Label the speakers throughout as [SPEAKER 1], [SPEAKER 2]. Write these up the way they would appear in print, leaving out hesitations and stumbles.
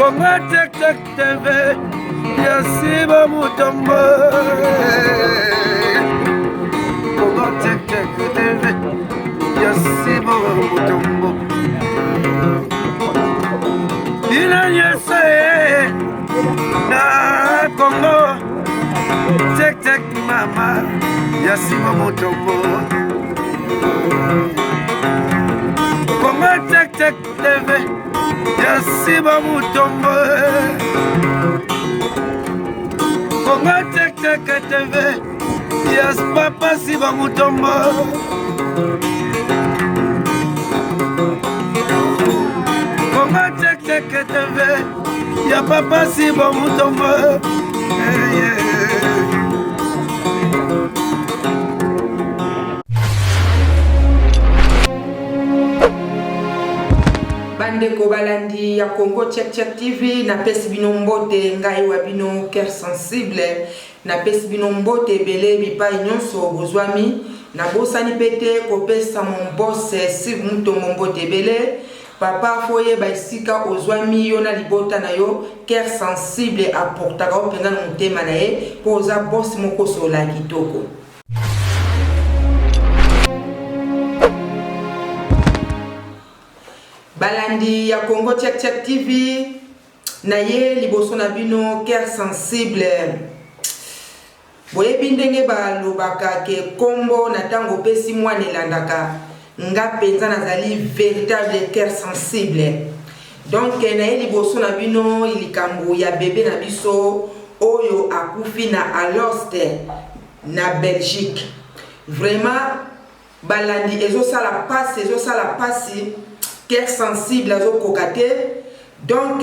[SPEAKER 1] Konga tek tek teve Yasiba mutombo Konga tek tek teve Yasiba mutombo Ina yese Na Kongo Tek tek mama Yasiba mutombo Konga tek tek teve Yasiba mutombo Konga tek tek teve Yas papa siba mutombo Konga tek tek teve Ya papa siba mutombo
[SPEAKER 2] Bandeko balandi ya Congo Check Check TV na pesi bino mbote ngai wa bino cœur sensible na pesi bino mbote belé bipai nyonso bozwami na bosani pete kopesa mon boss si mutombo mbote belé papa foye baisika ozwami yo na libota na yo cœur sensible apportaka openga na motema na ye poza boss moko sola kitoko. Balandi ya Congo Check Check TV na ye liboso na bino cœur sensible boye bindenge balobaka ke kombo na tango pesi mwana elandaka nga penza nazali véritable cœur sensible donc na ye liboso na bino ilikambo ya bébé na biso oyo akufi na Aloste na Belgique vraiment balandi ezosala pasi cœur sensible azo kokate donc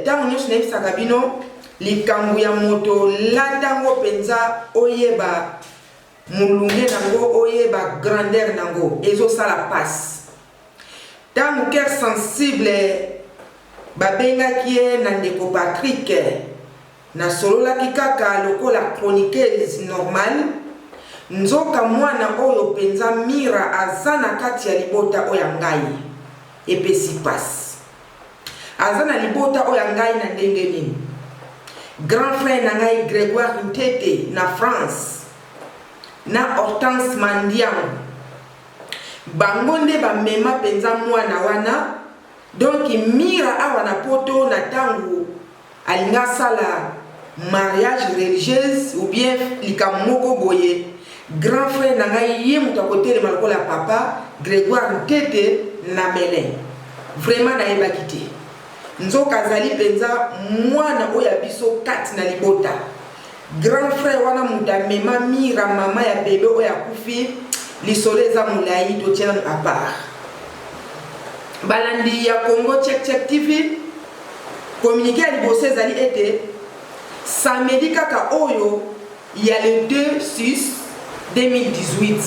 [SPEAKER 2] tango nyonso na yebisaka bino likambo ya moto latango penza oyeba mulunge nango oyeba grandeur nango ezosala passe tango cœur sensible babengaki ye na ndeko Patrick nasololaki kaka lokola chroniqueuse normale nzoka mwana oyo penza mira aza na kati ya libota oyo ngai epesi passe aza na libota oyo ngai na ndenge nini grand frère na ngai Grégoire Ntete na France na Hortense Mandiang bango nde bamema penza mwana wana donc mira awa na poto na tango alinga sala mariage religieuse ou bien likamoko boye grand frère na ngai ye muta kotelema lokola papa Grégoire Ntete na Melin vraiment na yebaki te nzoka azali penza mwana oya biso kati na libota grand frère wana muta mema mira mama ya bebe oya kufi lisolo eza molai totiana à part balandi ya Congo Check Check TV communiqué ya liboso ezali ete samedi kaka oyo ya le 2/6/2018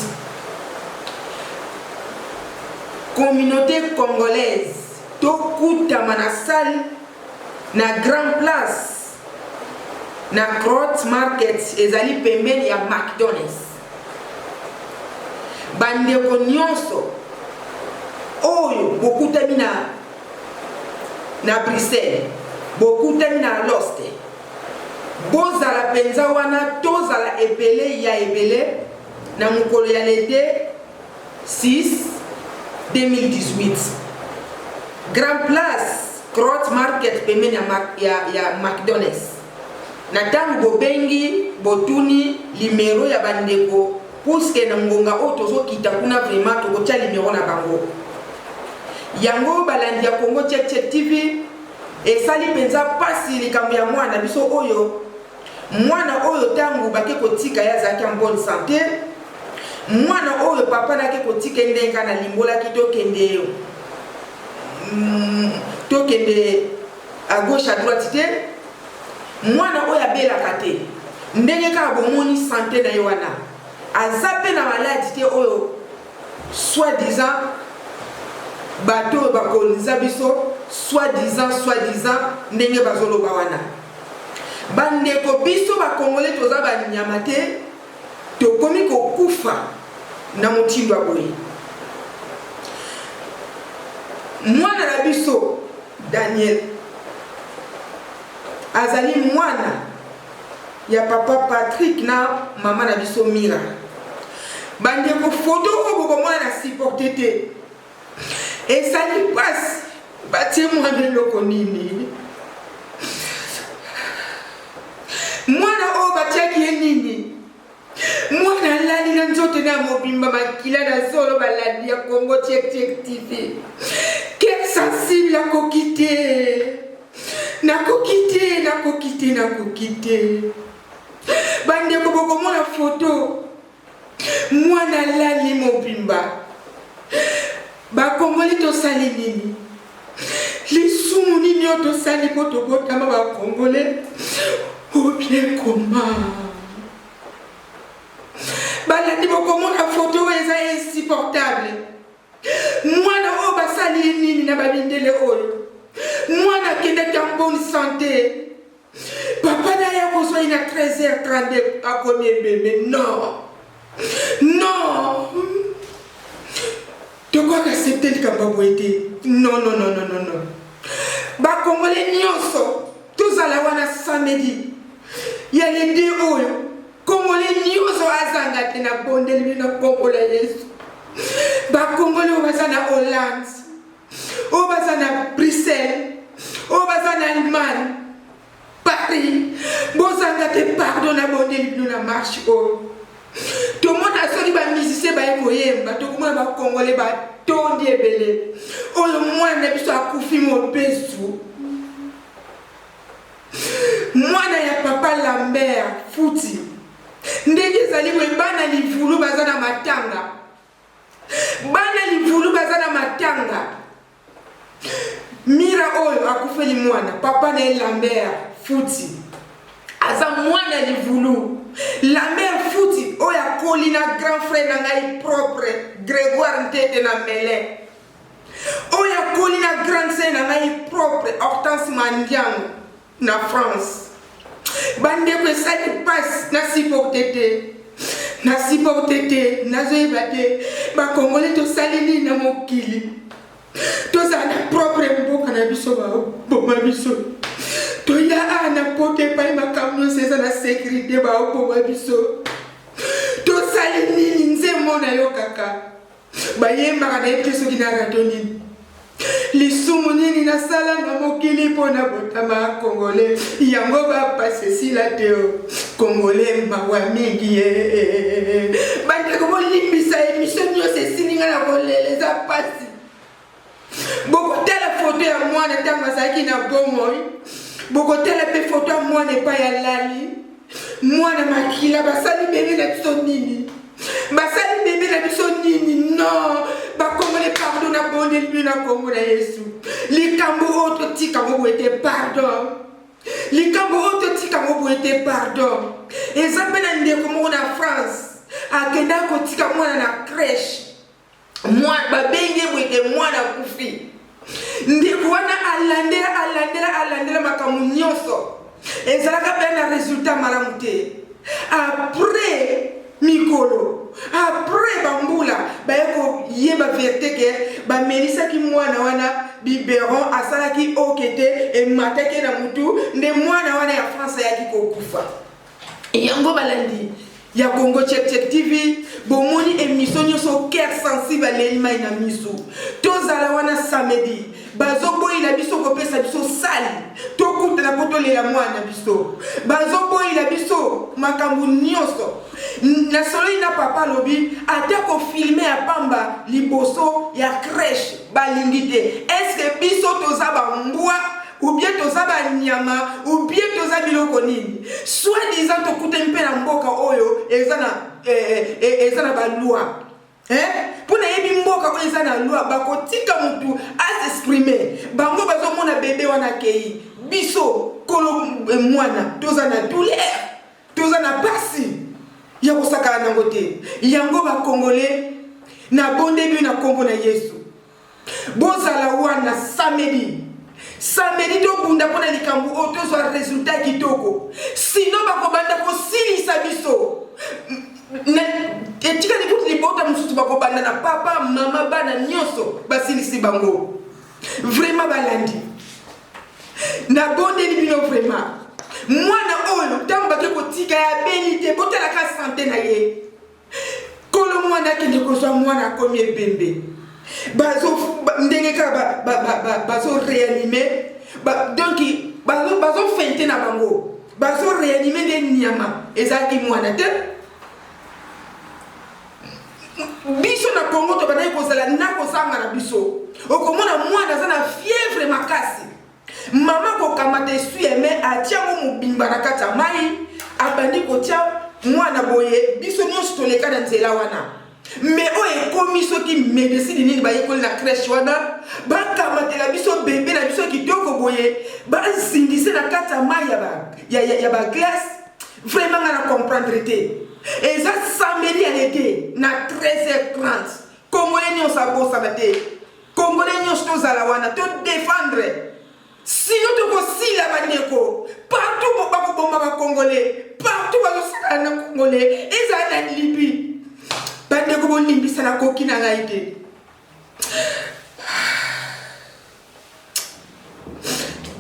[SPEAKER 2] communauté congolaise tokutama na salle na Grand Place na Crotte Market ezali pembeni ya McDonald's bandeko nyonso oyo bokutami na Bruxelles bokutami na Aloste bozala penza wana tozala ebele ya ebele na mokolo ya lete 6/2018 Grand Place Crotte Market pembeni ya McDonald's na tango bobengi botuni limero ya bandeko puisque na ngonga o tozokita kuna vraiment tokotia limero na bango yango balandi ya Congo Check Check TV esali penza pasi likambo ya mwana biso oyo tango bake kotika ya zaki en bonne santé mwana oyo papa nake kotika ndenga na limbola kitokende à gauche à droite te mwana oyo abelaka te ndenge kaka bomoni santé na ye wana aza pe na maladi te oyo soi-disant bato bakoloniza biso soi-disant ndenge bazoloba wana bandeko biso bakongole toza banyama te tokomi kokufa na motindo boye mwana na biso Daniel azali mwana ya papa Patrick na mama na biso Mira. Bandeko photo oyo mwana na supporté te. Ezali pasi batie mwana eloko nini. Mwana oyo batiaki ye nini. Mwana alali na nzoto na mobimba makila na solo baladi ya Congo Check TV. Quel sensible nakoki te. Bandeko bokomona photo mwana alali mobimba bakongoli tosali nini lisumu nini oyo tosali po tobotama bakongole obien koma balandi bokomona photo oyo eza insupportable mwana oyo basali nini na babindele oyo mwana akendaki en bonne santé. Papa n'a besoin de 13h32 à combien bébé. Non. Non. De quoi accepter le Kababouété? Non. Bah, Congolais nyonso. Tous à la wana samedi. Il y a les deux oyo. Congolais nyonso azanga na bondel na Congolais yesu. Bah, Congolais obazana Hollande. Obazana Bruxelles. Obazana Allemagne. Paris, bozanga te pardon na bondeli bino na marche o. To mona soli ba musicien ba ekoyemba, to komona ba congolais ba tondi ebele. Oyo mwana biso akufi mo besu. Mwana ya papa Lambert Futi. Ndenge zali we bana livulu bazana matanga. Bana livulu bazana matanga. Mira oyo akufeli mwana, papa na Lambert Futi. Aza mwana livulu. Lambert Futi oya koli na grand frère na ngai propre Grégoire Ntete na Mele. Oya koli na grande sœur na ngai propre Hortense Mandiang na France. Bandeko esali passe na supporté te. Nazoyeba te. Ba Congolais tosali nini na mokili. Toza na propre mboka na biso ba boma biso. Toya ana pote pa makamno seza na sécurité ba boma biso. Tosali nini nzembo na yo kaka. Ba yemba kana epeso kina radoni. Lisumu nini na sala na mokili pona botama Congolais. Yango ba passe si la teo. Congolais mawa mingi Bande ko limbisa émission nyose sininga na kolele za pasi. Boko tele photo ya mwana tanga saki na bomoi. Boko tele pe photo ya mwana pa ya lali. Mwana makila basali bébé na biso nini. Basali bébé na biso nini. Non. Ba Congolais pardon na bonde lui na Congo na Yesu. Likambo autre tika mo ete pardon. Likambo autre tika mo ete pardon. Ezapena ndeko mo na France. Akenda ko tika mwana na crèche. Moi babenge mwete mwana kufi ndeko wana alandela makamu nyonso ezalaka pe na résultat malamu te après mikolo après bambula bayeko yeba vérité ke bamelisaki mwana wana biberon asalaki okete emataki na mutu nde mwana wana ya France yaki kokufa yango balandi ya Congo Check TV bomoni émission nyoso cœur sensible l'elima ina miso tozala wana samedi bazoboyi la biso kopesa biso sali tokuta na potole ya mwana biso bazoboyi la biso makambu nyonso na solo ina papa lobi ata ko filmer ya pamba liboso ya crèche balingite est-ce que biso tozaba mbwa ou bien tozaba nyama ou bien tozaba biloko nini soit disant tokute mpe na mboka oyo ezana ba loi pona yebi mboka oyo ezana loi bakotika mutu a s'exprimer bango bazomona bébé wana kei biso kolo mwana tozana douleur tozana pasi ya kosaka nango te yango ba Congolais na bondebi na kombo na Yesu bozala wana samedi to bunda pona likambu oto so résultat kitoko sinon bakobanda ko silisa biso etika likuti libota mususu bakobanda na papa mama bana nyonso basilisi bango vraiment balandi na bonde ni bino vraiment mwana oyo ntango bake kotika ya beli te botalaka sante na ye kolo mwana akende kozwa mwana akomi ebembe ndenge kaka bazoreanime donc bazofente na bango bazoreanime nde nyama ezalaki mwana te biso na Congo tobandaki kozala na kozanga na biso okomona mwana aza na fièvre makasi mama kokamata esu eme atiango mobimba na kati ya mai abandi kotia mwana boye biso nyonso toleka na nzela wana me oyo ekomi soki médecine nini bayekoli na crèche wana bakamatela biso bebe na biso kitoko boye bazingise na kati ya mai ya baglace vraiment nga na comprendre te eza samedi ya lete na 13h30 congolais nyonso abosana te congolais nyonso tozala wana todefendre sino tokosila bandeko partout bakobomba bacongolais partout bazosakana na congolais ezala na libi bandeko bolimbisana koki na ngai te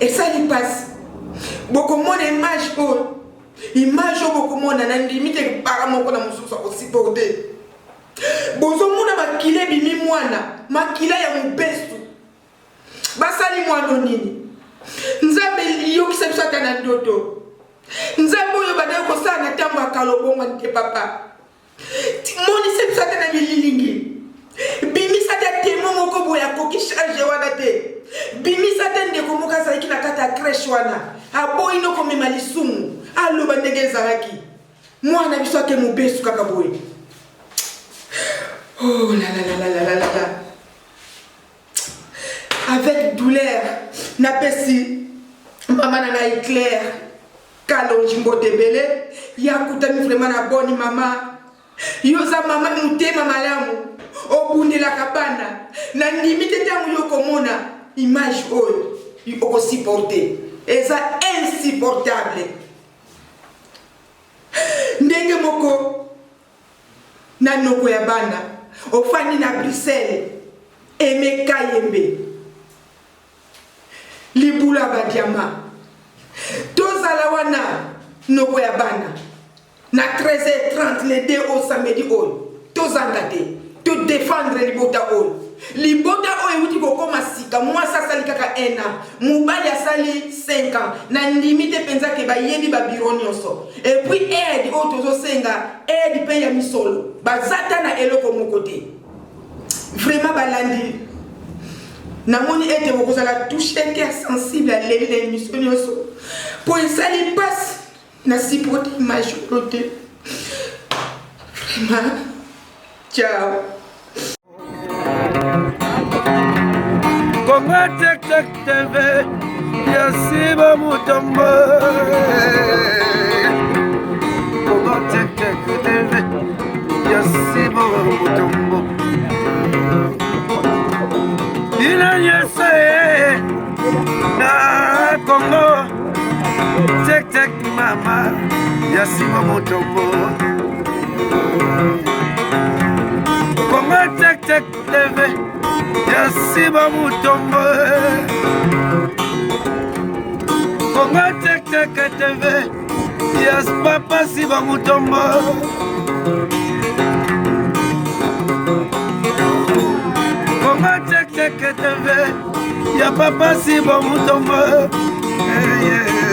[SPEAKER 2] esali pasi bokomona image oyo bokomona na ndimi te para moko na mosusu akosiporte bozomona makila ebimi mwana makila ya mobesu basali mwana nini nzambe yokisa biso ata na ndoto nzambe oyo bandaki kosala na ntango ya kalobongo nte papa monisa biso ata na bililingi bimisa ata temo moko boye akoki charge wana te bimisa ata ndeko moko azalaki na kati ya crèche wana aboyi nokomema lisumu aloba ndenge ezalaki mwana biso ake mobesu kaka boye oh la avec douleur napesi mama na ngai Claire kalonji mbotebele yakutami vraiment na boni mama yoza mama mutema malamu obundelaka bana na ndimi te ntango yokomona image oyo okosupporte eza insupportable ndenge moko na noko ya bana ofani na Bruxelles emeka yembe libula badiama tozala wana noko ya bana na 13h30 le 2 au samedi oyo tozanga te to défendre libota oyo euti kokoma sika mwasi asali kaka 1 an mobali asali 5 ans na ndimi te mpenza ke bayebi babiro nyonso epuis aide oyo tozosenga aide mpe ya misolo baza ta na eloko moko te vraiment balandi namoni ete bokozala touche cœur sensible aleli na émission nyonso po esali mpasi na sipote image oyo te vraiment ciao
[SPEAKER 1] Congo Tek Tek TV Yasiba Mutombo Congo Tek Tek TV Yasiba Mutombo Ina yese na Congo Tek Tek mama Yasiba Mutombo Congo Tek Tek TV Yasiba Mutombo Congo Tek Tek TV Yas papa Siba Mutombo Congo Tek Tek TV Ya papa Siba Mutombo yeah.